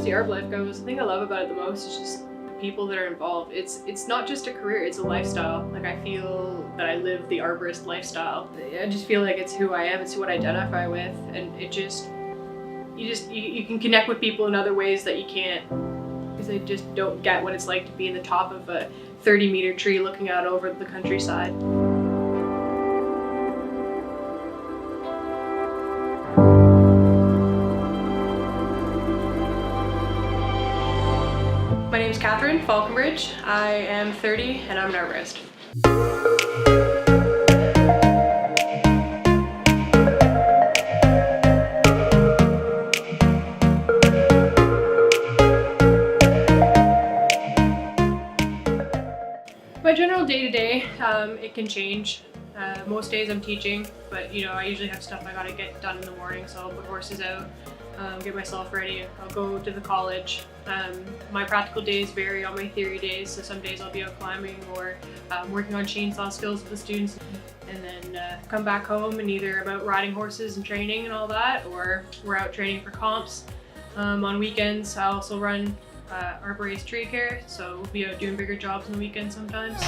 as the art life goes, the thing I love about it the most is just the people that are involved. It's not just a career, it's a lifestyle. Like I feel that I live the arborist lifestyle. I just feel like it's who I am, it's who I identify with, and it just, you can connect with people in other ways that you can't, because they just don't get what it's like to be in the top of a 30-meter tree looking out over the countryside. My name is Catherine Falconbridge. I am 30 and I'm an arborist. My general day-to-day, it can change. Most days I'm teaching, but I usually have stuff I gotta get done in the morning, so I'll put horses out, get myself ready, I'll go to the college. My practical days vary on my theory days, so some days I'll be out climbing or working on chainsaw skills with the students, and then come back home and either I'm out riding horses and training and all that, or we're out training for comps. On weekends I also run arborist tree care, so we'll be out doing bigger jobs on the weekend sometimes.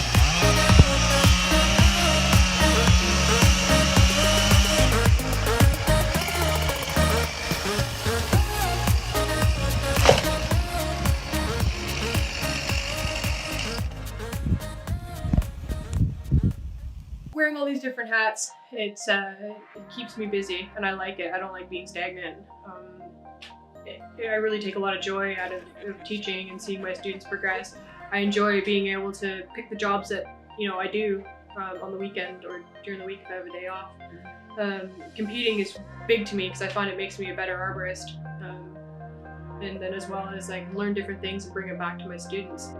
Wearing all these different hats, it keeps me busy, and I like it. I don't like being stagnant. I really take a lot of joy out of teaching and seeing my students progress. I enjoy being able to pick the jobs that I do on the weekend or during the week if I have a day off. Competing is big to me because I find it makes me a better arborist, and then as well as learn different things and bring it back to my students.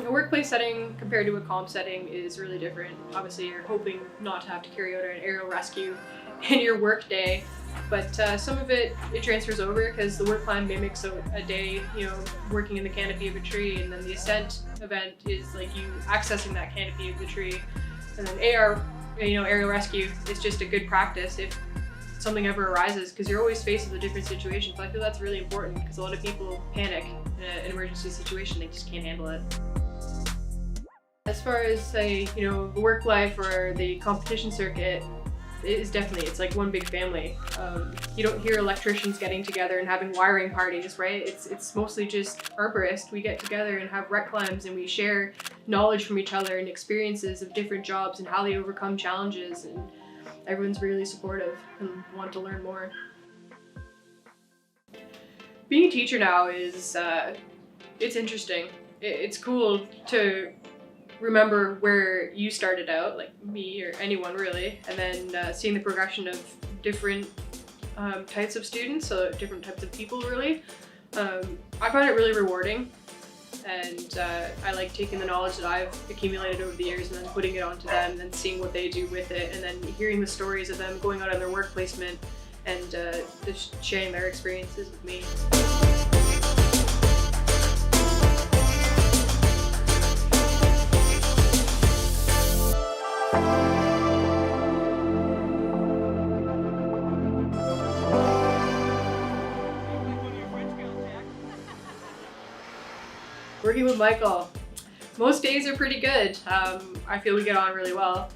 A workplace setting compared to a comp setting is really different. Obviously you're hoping not to have to carry out an aerial rescue in your work day, but some of it transfers over because the work climb mimics a day, working in the canopy of a tree, and then the ascent event is you accessing that canopy of the tree. And then aerial rescue is just a good practice if something ever arises, because you're always faced with a different situation. So I feel that's really important because a lot of people panic in an emergency situation, they just can't handle it. As far as the work life or the competition circuit, it's like one big family. You don't hear electricians getting together and having wiring parties, right? It's mostly just arborists. We get together and have rec climbs, and we share knowledge from each other and experiences of different jobs and how they overcome challenges, and everyone's really supportive and want to learn more. Being a teacher now is it's interesting. It's cool to remember where you started out, like me or anyone really, and then seeing the progression of different types of students, so different types of people really. I find it really rewarding, and I like taking the knowledge that I've accumulated over the years and then putting it onto them and then seeing what they do with it, and then hearing the stories of them going out on their work placement and just sharing their experiences with me. Working with Michael, most days are pretty good. I feel we get on really well.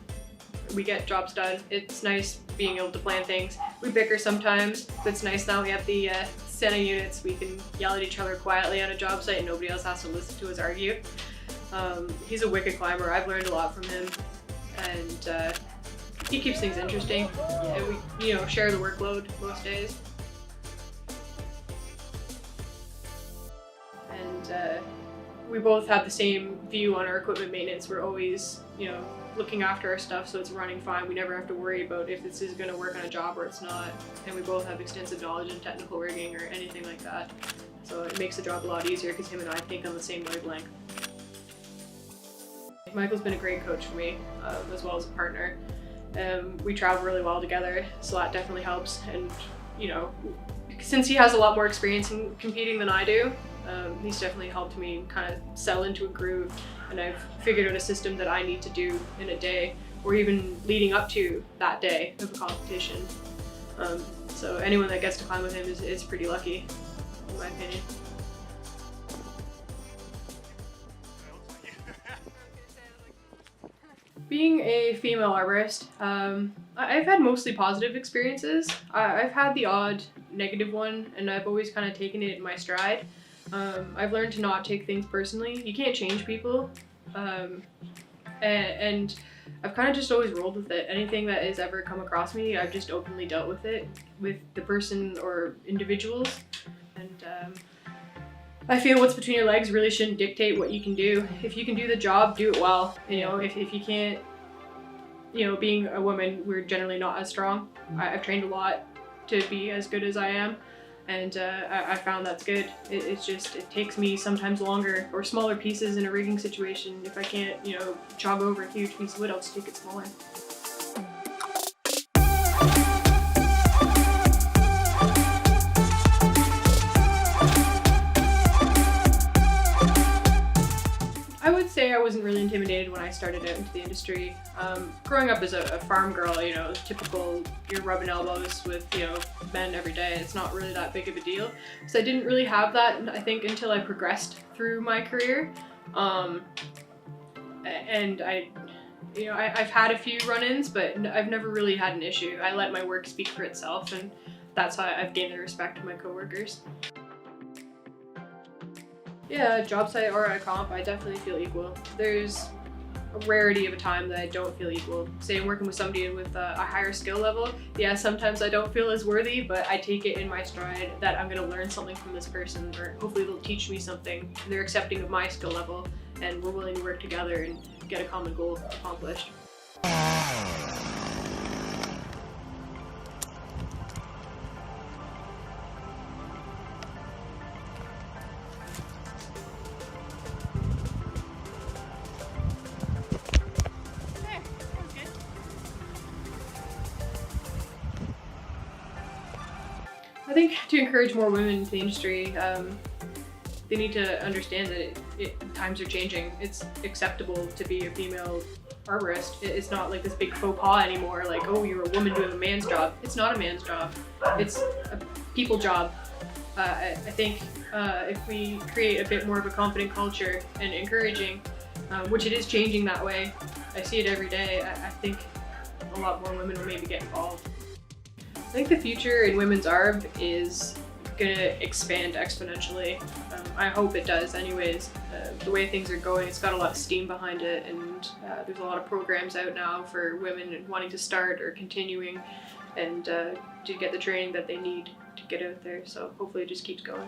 We get jobs done. It's nice being able to plan things. We bicker sometimes, but it's nice now we have the Santa units. We can yell at each other quietly on a job site and nobody else has to listen to us argue. He's a wicked climber. I've learned a lot from him, and he keeps things interesting. And we, share the workload most days. And we both have the same view on our equipment maintenance. We're always, looking after our stuff so it's running fine. We never have to worry about if this is going to work on a job or it's not. And we both have extensive knowledge in technical rigging or anything like that. So it makes the job a lot easier because him and I think on the same wavelength. Michael's been a great coach for me, as well as a partner. We travel really well together, so that definitely helps. And since he has a lot more experience in competing than I do, he's definitely helped me kind of settle into a groove, and I've figured out a system that I need to do in a day, or even leading up to that day of a competition. So anyone that gets to climb with him is pretty lucky. in my opinion. Being a female arborist, I've had mostly positive experiences. I've had the odd negative one, and I've always kind of taken it in my stride. I've learned to not take things personally. You can't change people, and I've kind of just always rolled with it. Anything that has ever come across me, I've just openly dealt with it, with the person or individuals. And I feel what's between your legs really shouldn't dictate what you can do. If you can do the job, do it well. You know, if you can't, you know, being a woman, we're generally not as strong. I've trained a lot to be as good as I am, and I found that's good. It's just, it takes me sometimes longer or smaller pieces in a rigging situation. If I can't, you know, jog over a huge piece of wood, I'll just take it smaller. I would say I wasn't really intimidated when I started out into the industry. Growing up as a farm girl, you know, typical, you're rubbing elbows with, you know, men every day. It's not really that big of a deal. So I didn't really have that, I think, until I progressed through my career. And I've had a few run-ins, but I've never really had an issue. I let my work speak for itself, and that's how I've gained the respect of my coworkers. Yeah, job site or at a comp, I definitely feel equal. There's a rarity of a time that I don't feel equal. Say I'm working with somebody with a higher skill level, yeah, sometimes I don't feel as worthy, but I take it in my stride that I'm gonna learn something from this person, or hopefully they'll teach me something, and they're accepting of my skill level, and we're willing to work together and get a common goal accomplished. I think to encourage more women into the industry, they need to understand that times are changing. It's acceptable to be a female arborist. It's not like this big faux pas anymore, like, oh, you're a woman doing a man's job. It's not a man's job. It's a people job. I think if we create a bit more of a confident culture and encouraging, which it is changing that way, I see it every day, I think a lot more women will maybe get involved. I think the future in women's arb is gonna expand exponentially. I hope it does anyways. The way things are going, it's got a lot of steam behind it, and there's a lot of programs out now for women wanting to start or continuing, and to get the training that they need to get out there, so hopefully it just keeps going.